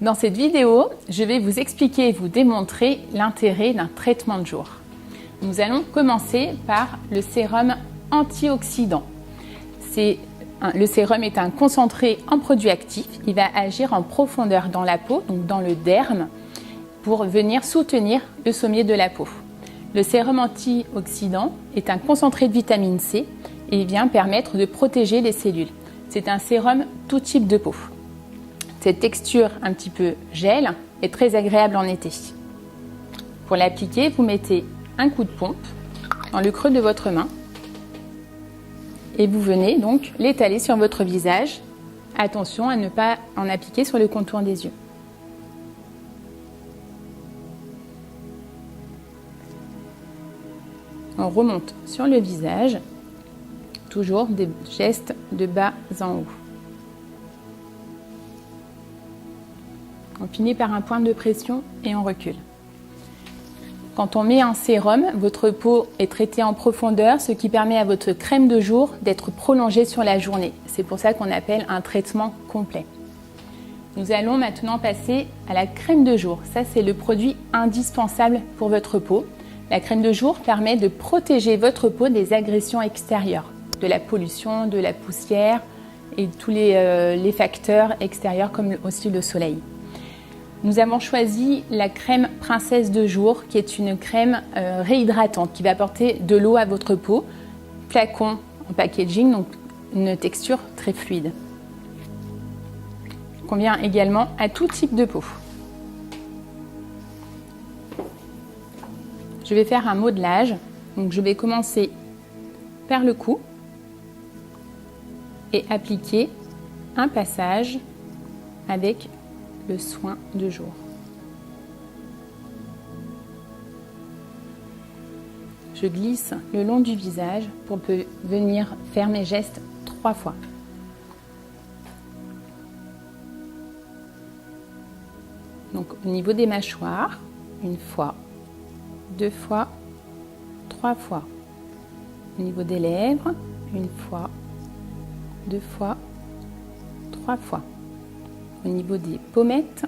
Dans cette vidéo, je vais vous expliquer et vous démontrer l'intérêt d'un traitement de jour. Nous allons commencer par le sérum antioxydant. Le sérum est un concentré en produit actif. Il va agir en profondeur dans la peau, donc dans le derme, pour venir soutenir le sommier de la peau. Le sérum antioxydant est un concentré de vitamine C et il vient permettre de protéger les cellules. C'est un sérum tout type de peau. Cette texture un petit peu gel est très agréable en été. Pour l'appliquer, vous mettez un coup de pompe dans le creux de votre main et vous venez donc l'étaler sur votre visage. Attention à ne pas en appliquer sur le contour des yeux. On remonte sur le visage, toujours des gestes de bas en haut. On finit par un point de pression et on recule. Quand on met un sérum, votre peau est traitée en profondeur, ce qui permet à votre crème de jour d'être prolongée sur la journée. C'est pour ça qu'on appelle un traitement complet. Nous allons maintenant passer à la crème de jour. Ça, c'est le produit indispensable pour votre peau. La crème de jour permet de protéger votre peau des agressions extérieures, de la pollution, de la poussière et tous les facteurs extérieurs comme aussi le soleil. Nous avons choisi la crème Princesse de jour qui est une crème réhydratante qui va apporter de l'eau à votre peau. Flacon en packaging, donc une texture très fluide. Convient également à tout type de peau. Je vais faire un modelage, donc je vais commencer par le cou et appliquer un passage avec le soin de jour. Je glisse le long du visage pour venir faire mes gestes 3 fois. Donc au niveau des mâchoires, 1 fois, 2 fois, 3 fois. Au niveau des lèvres, 1 fois, 2 fois, 3 fois. Au niveau des pommettes,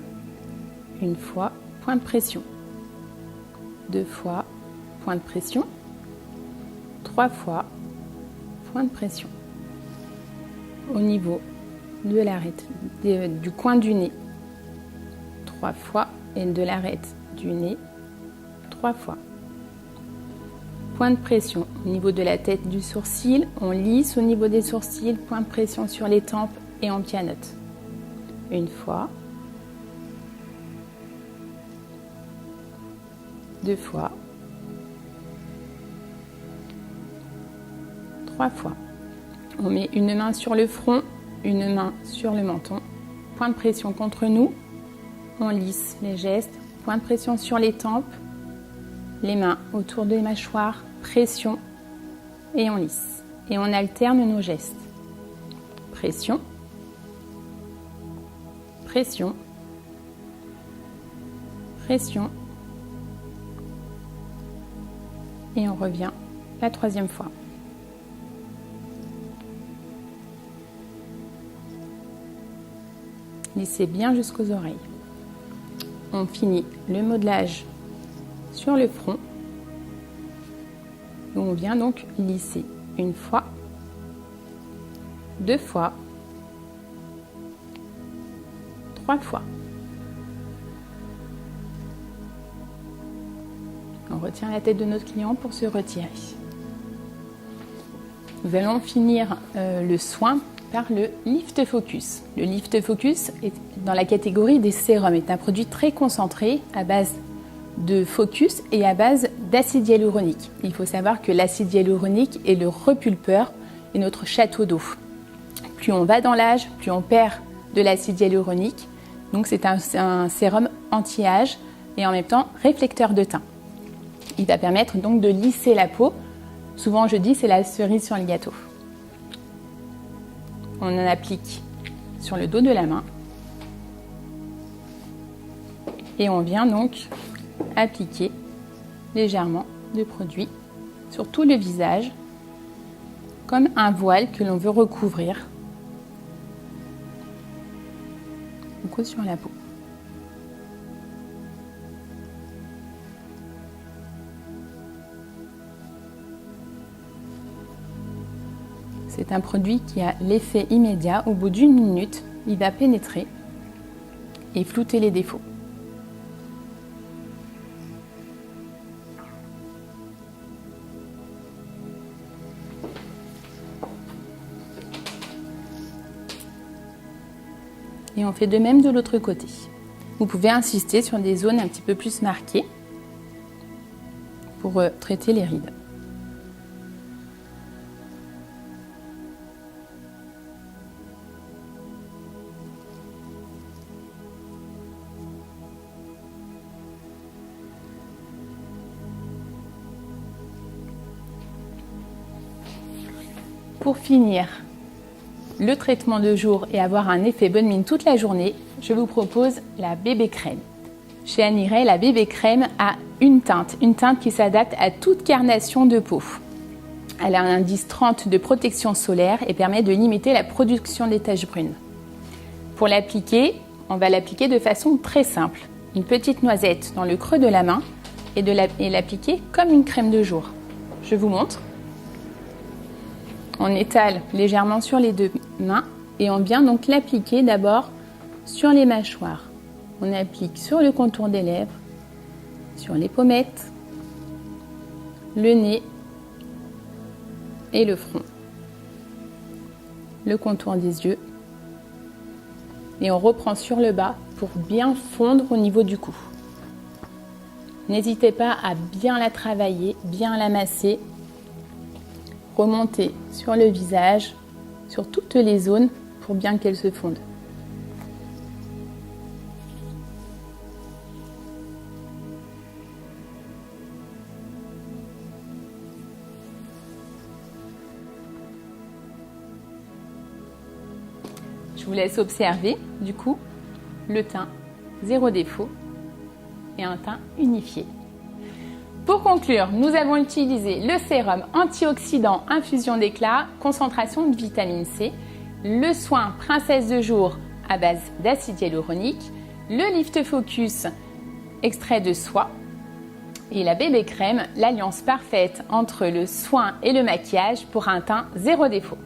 1 fois, point de pression. 2 fois, point de pression. 3 fois, point de pression. Au niveau de l'arête, du coin du nez, 3 fois, et de l'arête du nez, 3 fois. Point de pression au niveau de la tête du sourcil, on lisse au niveau des sourcils, point de pression sur les tempes et on pianote. 1 fois, 2 fois, 3 fois. On met une main sur le front, une main sur le menton, point de pression contre nous, on lisse les gestes, point de pression sur les tempes, les mains autour des mâchoires, pression et on lisse. Et on alterne nos gestes. Pression, pression, pression et on revient la 3e fois. Lissez bien jusqu'aux oreilles. On finit le modelage sur le front. On vient donc lisser 1 fois, 2 fois, 3 fois. On retient la tête de notre client pour se retirer. Nous allons finir le soin par le Lift Focus. Le Lift Focus est dans la catégorie des sérums, est un produit très concentré à base de focus et à base d'acide hyaluronique. Il faut savoir que l'acide hyaluronique est le repulpeur et notre château d'eau. Plus on va dans l'âge, plus on perd de l'acide hyaluronique. Donc c'est un sérum anti-âge et en même temps réflecteur de teint. Il va permettre donc de lisser la peau. Souvent je dis c'est la cerise sur le gâteau. On en applique sur le dos de la main et on vient donc appliquer légèrement de produit sur tout le visage comme un voile que l'on veut recouvrir. On colle sur la peau. C'est un produit qui a l'effet immédiat. Au bout d'1 minute, il va pénétrer et flouter les défauts. Et on fait de même de l'autre côté. Vous pouvez insister sur des zones un petit peu plus marquées pour traiter les rides. Pour finir le traitement de jour et avoir un effet bonne mine toute la journée, je vous propose la bébé crème. Chez Annie Ray, la bébé crème a une teinte qui s'adapte à toute carnation de peau. Elle a un indice 30 de protection solaire et permet de limiter la production des taches brunes. Pour l'appliquer, on va l'appliquer de façon très simple. Une petite noisette dans le creux de la main et l'appliquer comme une crème de jour. Je vous montre. On étale légèrement sur les 2 mains et on vient donc l'appliquer d'abord sur les mâchoires. On applique sur le contour des lèvres, sur les pommettes, le nez et le front, le contour des yeux. Et on reprend sur le bas pour bien fondre au niveau du cou. N'hésitez pas à bien la travailler, bien la masser. Remonter sur le visage, sur toutes les zones pour bien qu'elle se fonde. Je vous laisse observer du coup le teint 0 défaut et un teint unifié. Pour conclure, nous avons utilisé le sérum antioxydant infusion d'éclat, concentration de vitamine C, le soin princesse de jour à base d'acide hyaluronique, le Lift Focus extrait de soie et la bébé crème, l'alliance parfaite entre le soin et le maquillage pour un teint 0 défaut.